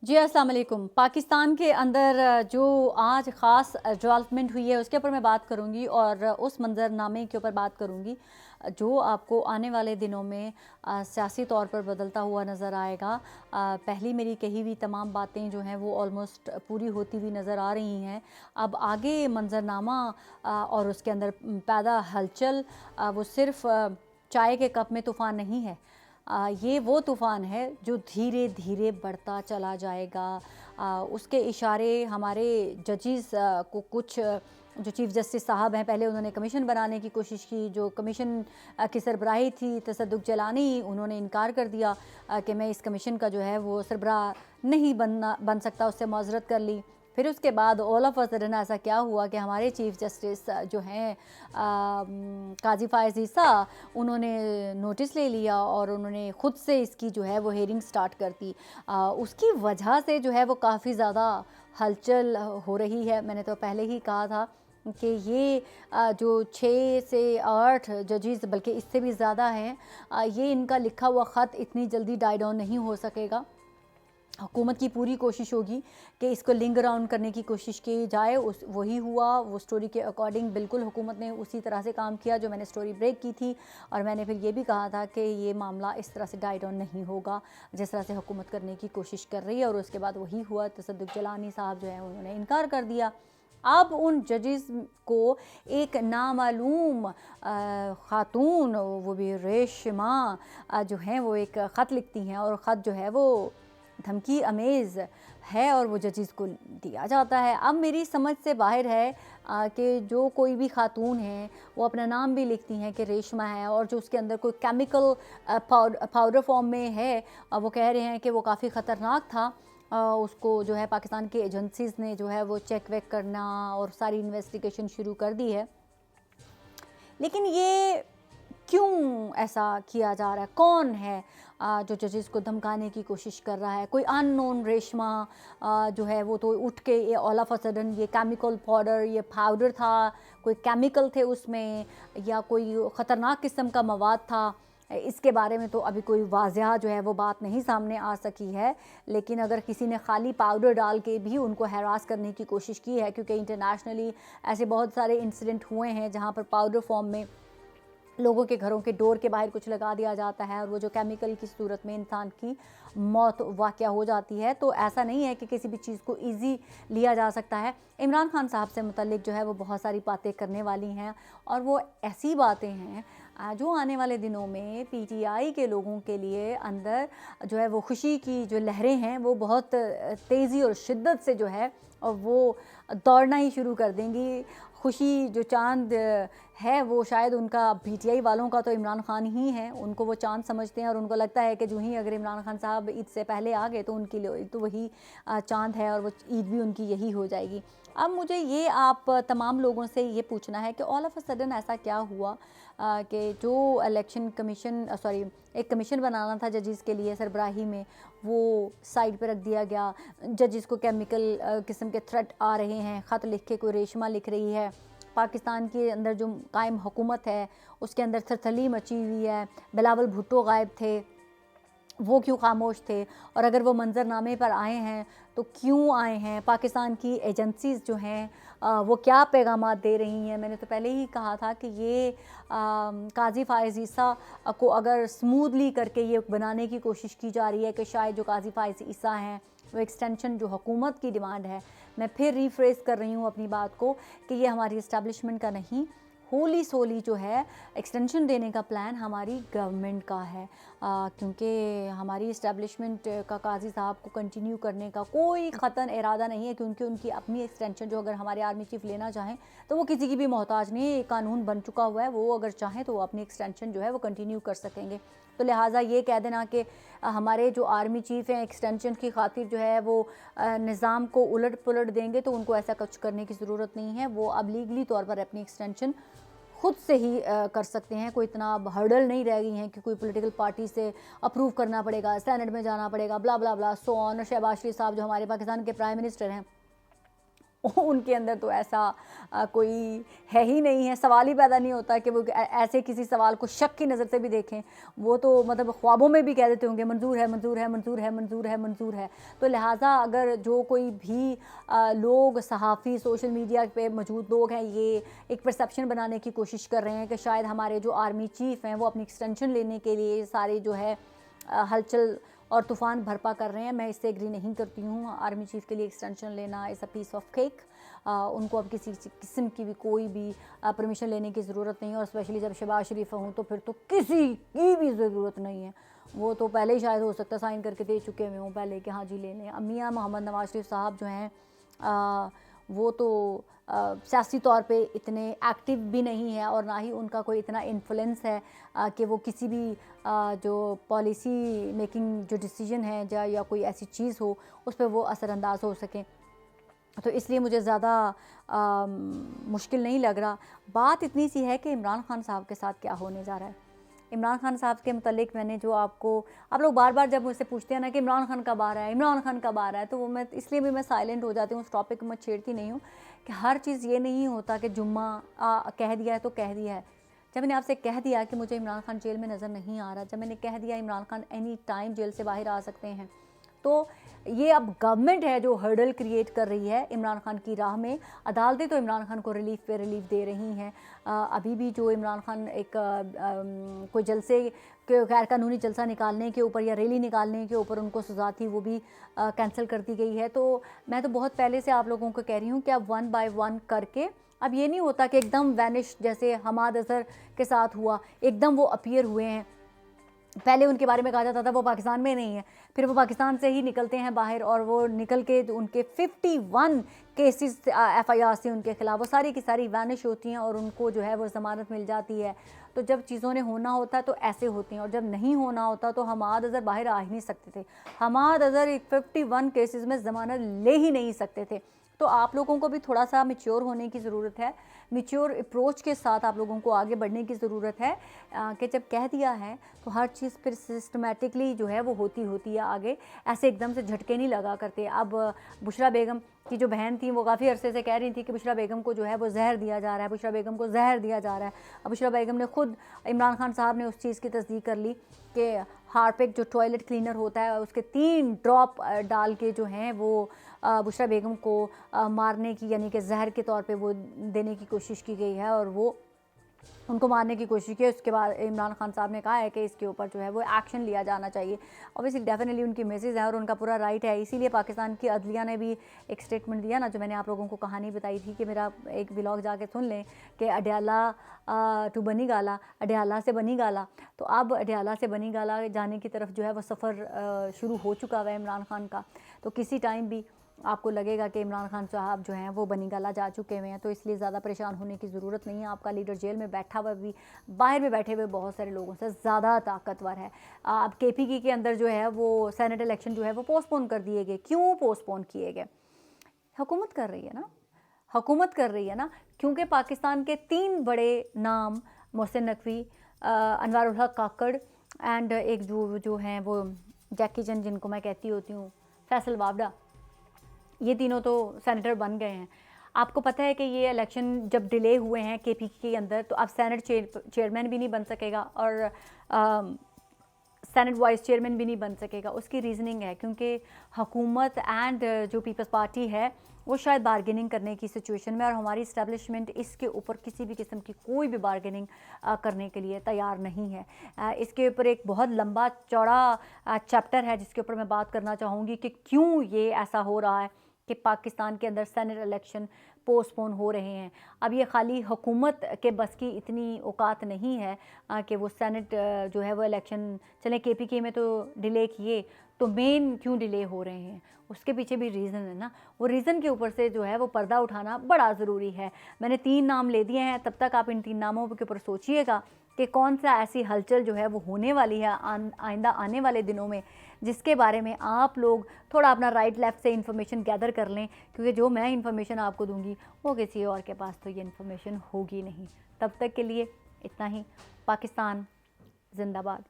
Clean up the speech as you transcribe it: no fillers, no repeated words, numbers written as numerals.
जी अस्सलाम वालेकुम। पाकिस्तान के अंदर जो आज ख़ास डेवलपमेंट हुई है उसके ऊपर मैं बात करूँगी और उस मंज़रनामे के ऊपर बात करूँगी जो आपको आने वाले दिनों में सियासी तौर पर बदलता हुआ नज़र आएगा। पहली मेरी कही हुई तमाम बातें जो हैं वो ऑलमोस्ट पूरी होती हुई नज़र आ रही हैं। अब आगे मंज़रनामा और उसके अंदर पैदा हलचल वो सिर्फ़ चाय के कप में तूफ़ान नहीं है। ये वो तूफ़ान है जो धीरे धीरे बढ़ता चला जाएगा। उसके इशारे हमारे जजेस को कुछ जो चीफ़ जस्टिस साहब हैं पहले उन्होंने कमीशन बनाने की कोशिश की। जो कमीशन की सरबराही थी तसद्दुक़ जलानी, उन्होंने इनकार कर दिया कि मैं इस कमीशन का जो है वो सरबराह नहीं बन सकता, उससे माज़रत कर ली। फिर उसके बाद ऑल ऑफ अ सडन ऐसा क्या हुआ कि हमारे चीफ़ जस्टिस जो हैं काज़ी फ़ायज़ ईसा, उन्होंने नोटिस ले लिया और उन्होंने ख़ुद से इसकी जो है वो हियरिंग स्टार्ट कर दी। उसकी वजह से जो है वो काफ़ी ज़्यादा हलचल हो रही है। मैंने तो पहले ही कहा था कि ये जो 6 से 8 जजेस बल्कि इससे भी ज़्यादा हैं, ये इनका लिखा हुआ ख़त इतनी जल्दी डाई डाउन नहीं हो सकेगा। हुकूमत की पूरी कोशिश होगी कि इसको लिंग अराउंड करने की कोशिश की जाए। उस वही हुआ, वो स्टोरी के अकॉर्डिंग बिल्कुल हुकूमत ने उसी तरह से काम किया जो मैंने स्टोरी ब्रेक की थी। और मैंने फिर ये भी कहा था कि ये मामला इस तरह से डाई डाउन नहीं होगा जिस तरह से हुकूमत करने की कोशिश कर रही है। और उसके बाद वही हुआ, तसद्दुक़ जलानी साहब जो है उन्होंने इनकार कर दिया। अब उन जजेस को एक नामालूम ख़ातून, वो भी रेशमा जो हैं वो एक ख़त लिखती हैं और ख़त जो है वो धमकी अमेज़ है और वो जजेस को दिया जाता है। अब मेरी समझ से बाहर है कि जो कोई भी ख़ातून है वो अपना नाम भी लिखती हैं कि रेशमा है, और जो उसके अंदर कोई केमिकल पाउडर फॉर्म में है, वो कह रहे हैं कि वो काफ़ी ख़तरनाक था। उसको जो है पाकिस्तान की एजेंसीज़ ने जो है वो चेक वेक करना और सारी इन्वेस्टिगेशन शुरू कर दी है। लेकिन ये क्यों ऐसा किया जा रहा है? कौन है जो जजेस को धमकाने की कोशिश कर रहा है? कोई अननोन रेशमा जो है वो तो उठ के ये ऑल ऑफ अ सडन ये केमिकल पाउडर, ये पाउडर था, कोई केमिकल थे उसमें या कोई ख़तरनाक किस्म का मवाद था। इसके बारे में तो अभी कोई वाज़ह जो है वो बात नहीं सामने आ सकी है। लेकिन अगर किसी ने खाली पाउडर डाल के भी उनको हैरास करने की कोशिश की है, क्योंकि इंटरनेशनली ऐसे बहुत सारे इंसिडेंट हुए हैं जहाँ पर पाउडर फॉर्म में लोगों के घरों के डोर के बाहर कुछ लगा दिया जाता है और वो जो केमिकल की सूरत में इंसान की मौत वाक़या हो जाती है। तो ऐसा नहीं है कि किसी भी चीज़ को ईज़ी लिया जा सकता है। इमरान खान साहब से मुतल्लिक जो है वो बहुत सारी बातें करने वाली हैं और वो ऐसी बातें हैं जो आने वाले दिनों में पीटीआई के लोगों के लिए अंदर जो है वो खुशी की जो लहरें हैं वो बहुत तेज़ी और शिद्दत से जो है और वो दौड़ना ही शुरू कर देंगी। खुशी जो चाँद है वो शायद उनका पीटीआई वालों का तो इमरान खान ही है, उनको वो चाँद समझते हैं और उनको लगता है कि जो ही अगर इमरान खान साहब ईद से पहले आ गए तो उनके लिए तो वही चाँद है और वो ईद भी उनकी यही हो जाएगी। अब मुझे ये आप तमाम लोगों से ये पूछना है कि ऑल ऑफ अ सडन ऐसा क्या हुआ कि जो इलेक्शन कमीशन एक कमीशन बनाना था जजेस के लिए सरबराही में, वो साइड पे रख दिया गया। जजेस को केमिकल किस्म के थ्रेट आ रहे हैं, ख़त लिख के कोई रेशमा लिख रही है। पाकिस्तान के अंदर जो कायम हुकूमत है उसके अंदर थरथली मची हुई है। बिलावल भुट्टो गायब थे, वो क्यों खामोश थे? और अगर वो मंज़रनामे पर आए हैं तो क्यों आए हैं? पाकिस्तान की एजेंसीज़ जो हैं वो क्या पैगामात दे रही हैं? मैंने तो पहले ही कहा था कि ये काज़ी फ़ायज़ ईसा को अगर स्मूथली करके ये बनाने की कोशिश की जा रही है कि शायद जो काज़ी फ़ायज़ ईसा हैं वो एक्सटेंशन जो हुकूमत की डिमांड है, मैं फिर रीफ्रेज़ कर रही हूँ अपनी बात को कि ये हमारी इस्टेब्लिशमेंट का नहीं, होली सोली जो है एक्सटेंशन देने का प्लान हमारी गवर्नमेंट का है। क्योंकि हमारी इस्टेब्लिशमेंट का काज़ी साहब को कंटिन्यू करने का कोई ख़तन इरादा नहीं है, क्योंकि उनकी अपनी एक्सटेंशन जो अगर हमारे आर्मी चीफ़ लेना चाहें तो वो किसी की भी मोहताज नहीं है। ये कानून बन चुका हुआ है, वो अगर चाहें तो वो अपनी एक्सटेंशन जो है वो कंटिन्यू कर सकेंगे। तो लिहाजा ये कह देना कि हमारे जो आर्मी चीफ़ हैं एक्सटेंशन की खातिर जो है वो निज़ाम को उलट पुलट देंगे, तो उनको ऐसा कुछ करने की ज़रूरत नहीं है। वो अब लीगली तौर पर अपनी एक्सटेंशन खुद से ही कर सकते हैं। कोई इतना अब हर्डल नहीं रह गई हैं कि कोई पॉलिटिकल पार्टी से अप्रूव करना पड़ेगा, सेनेट में जाना पड़ेगा, ब्ला ब्ला ब्ला सो ऑन। शहबाज शरीफ साहब जो हमारे पाकिस्तान के प्राइम मिनिस्टर हैं, उनके अंदर तो ऐसा कोई है ही नहीं है, सवाल ही पैदा नहीं होता कि वो ऐसे किसी सवाल को शक की नज़र से भी देखें। वो तो मतलब ख्वाबों में भी कह देते होंगे मंजूर है, मंजूर है, मंजूर है, मंजूर है, मंजूर है। तो लिहाजा अगर जो कोई भी लोग, सहाफ़ी, सोशल मीडिया पे मौजूद लोग हैं, ये एक परसेप्शन बनाने की कोशिश कर रहे हैं कि शायद हमारे जो आर्मी चीफ़ हैं वो अपनी एक्सटेंशन लेने के लिए सारे जो है हलचल और तूफ़ान बर्पा कर रहे हैं, मैं इससे एग्री नहीं करती हूँ। आर्मी चीफ़ के लिए एक्सटेंशन लेना is a piece of cake. उनको अब किसी किस्म की भी कोई भी परमिशन लेने की ज़रूरत नहीं है, और स्पेशली जब शहबाज शरीफ हूँ तो फिर तो किसी की भी ज़रूरत नहीं है। वो तो पहले ही शायद हो सकता है साइन करके दे चुके हुए हों पहले कि हाँ जी ले लें। मियां मोहम्मद नवाज शरीफ साहब जो हैं वो तो सियासी तौर पे इतने एक्टिव भी नहीं है, और ना ही उनका कोई इतना इन्फ्लुएंस है कि वो किसी भी जो पॉलिसी मेकिंग जो डिसीजन है या कोई ऐसी चीज़ हो उस पर वो असरअंदाज हो सकें। तो इसलिए मुझे ज़्यादा मुश्किल नहीं लग रहा। बात इतनी सी है कि इमरान खान साहब के साथ क्या होने जा रहा है। इमरान खान साहब के मतलब मैंने जो आप लोग बार बार जब मुझसे पूछते हैं ना कि इमरान खान कब आ रहा है, इमरान खान कब आ रहा है, तो वो मैं इसलिए भी मैं साइलेंट हो जाती हूँ, उस टॉपिक को मैं छेड़ती नहीं हूँ कि हर चीज़ ये नहीं होता कि जुम्मा कह दिया है तो कह दिया है। जब मैंने आपसे कह दिया कि मुझे इमरान खान जेल में नज़र नहीं आ रहा, जब मैंने कह दिया Imran Khan any time jail से बाहर आ सकते हैं, तो ये अब गवर्नमेंट है जो हर्डल क्रिएट कर रही है इमरान खान की राह में। अदालतें तो इमरान खान को रिलीफ पे रिलीफ दे रही हैं। अभी भी जो इमरान खान एक कोई जलसे गैर कानूनी जलसा निकालने के ऊपर या रैली निकालने के ऊपर उनको सज़ा थी, वो भी कैंसिल कर दी गई है। तो मैं तो बहुत पहले से आप लोगों को कह रही हूँ कि अब 1 बाय 1 करके, अब ये नहीं होता कि एकदम वैनिश जैसे हमाद अजहर के साथ हुआ, एकदम वो अपीयर हुए हैं। पहले उनके बारे में कहा जाता था वो पाकिस्तान में नहीं है, फिर वो पाकिस्तान से ही निकलते हैं बाहर, और वो निकल के उनके 51 केसेस FIR से उनके खिलाफ वो सारी की सारी वैनिश होती हैं और उनको जो है वो ज़मानत मिल जाती है। तो जब चीज़ों ने होना होता है तो ऐसे होती हैं, और जब नहीं होना होता तो हमाद अजहर बाहर आ ही नहीं सकते थे। हमाद अजहर 51 केसेस में ज़मानत ले ही नहीं सकते थे। तो आप लोगों को भी थोड़ा सा मैच्योर होने की ज़रूरत है, मैच्योर अप्रोच के साथ आप लोगों को आगे बढ़ने की ज़रूरत है कि जब कह दिया है तो हर चीज़ फिर सिस्टमेटिकली जो है वो होती है आगे, ऐसे एकदम से झटके नहीं लगा करते। अब बुशरा बेगम की जो बहन थी वो काफ़ी अरसे से कह रही थी कि बुशरा बेगम को जो है वो जहर दिया जा रहा है, बुशरा बेगम को जहर दिया जा रहा है। अब बुशरा बेगम ने खुद, इमरान खान साहब ने उस चीज़ की तस्दीक कर ली कि हार्पिक जो टॉयलेट क्लीनर होता है उसके 3 ड्रॉप डाल के जो हैं वो बुशरा बेगम को मारने की, यानी कि जहर के तौर पे वो देने की कोशिश की गई है, और वो उनको मारने की कोशिश की। उसके बाद इमरान खान साहब ने कहा है कि इसके ऊपर जो है वो एक्शन लिया जाना चाहिए। ऑब्वियसली डेफिनेटली उनकी मैसेज है और उनका पूरा राइट है, इसीलिए पाकिस्तान की अदलिया ने भी एक स्टेटमेंट दिया ना, जो मैंने आप लोगों को कहानी बताई थी कि मेरा एक व्लॉग जाके सुन लें कि अडयाला टू बनी गाला, अडयाला से बनी गाला। तो अब अडयाला से बनी गाला जाने की तरफ जो है वो सफ़र शुरू हो चुका हुआ है इमरान खान का। तो किसी टाइम भी आपको लगेगा कि इमरान खान साहब जो हैं वो बनी गाला जा चुके हुए हैं, तो इसलिए ज़्यादा परेशान होने की ज़रूरत नहीं है। आपका लीडर जेल में बैठा हुआ भी बाहर में बैठे हुए बहुत सारे लोगों से ज़्यादा ताकतवर है। अब KPK के अंदर जो है वो सेनेट इलेक्शन जो है वो पोस्टपोन कर दिए गए। क्यों पोस्टपोन किए गए? हुकूमत कर रही है ना, हुकूमत कर रही है ना, क्योंकि पाकिस्तान के 3 बड़े नाम, मोहसिन नकवी, अनवारुल हक काकड़ एंड एक जो हैं वो जैकी चंद, जिनको मैं कहती होती हूँ फैसल वावड़ा, ये तीनों तो सेनेटर बन गए हैं। आपको पता है कि ये इलेक्शन जब डिले हुए हैं KPK के अंदर, तो अब सेनेट चेयरमैन भी नहीं बन सकेगा और सेनेट वाइस चेयरमैन भी नहीं बन सकेगा। उसकी रीज़निंग है क्योंकि हुकूमत एंड जो पीपल्स पार्टी है वो शायद बारगेनिंग करने की सिचुएशन में, और हमारी इस्टेब्लिशमेंट इसके ऊपर किसी भी किस्म की कोई भी बारगेनिंग करने के लिए तैयार नहीं है। इसके ऊपर एक बहुत लंबा चौड़ा चैप्टर है जिसके ऊपर मैं बात करना चाहूँगी कि क्यों ये ऐसा हो रहा है कि पाकिस्तान के अंदर सेनेट इलेक्शन पोस्टपोन हो रहे हैं। अब ये खाली हुकूमत के बस की इतनी औकात नहीं है कि वो सेनेट जो है वो इलेक्शन, चलें KPK में तो डिले किए, तो मेन क्यों डिले हो रहे हैं उसके पीछे भी रीज़न है ना। वो रीज़न के ऊपर से जो है वो पर्दा उठाना बड़ा ज़रूरी है। मैंने 3 नाम ले दिए हैं, तब तक आप इन 3 नामों के ऊपर सोचिएगा कि कौन सा ऐसी हलचल जो है वो होने वाली है आइंदा आने वाले दिनों में, जिसके बारे में आप लोग थोड़ा अपना राइट लेफ़्ट से इन्फॉर्मेशन गैदर कर लें, क्योंकि जो मैं इन्फॉर्मेशन आपको दूंगी वो किसी और के पास तो ये इन्फॉर्मेशन होगी नहीं। तब तक के लिए इतना ही। पाकिस्तान जिंदाबाद।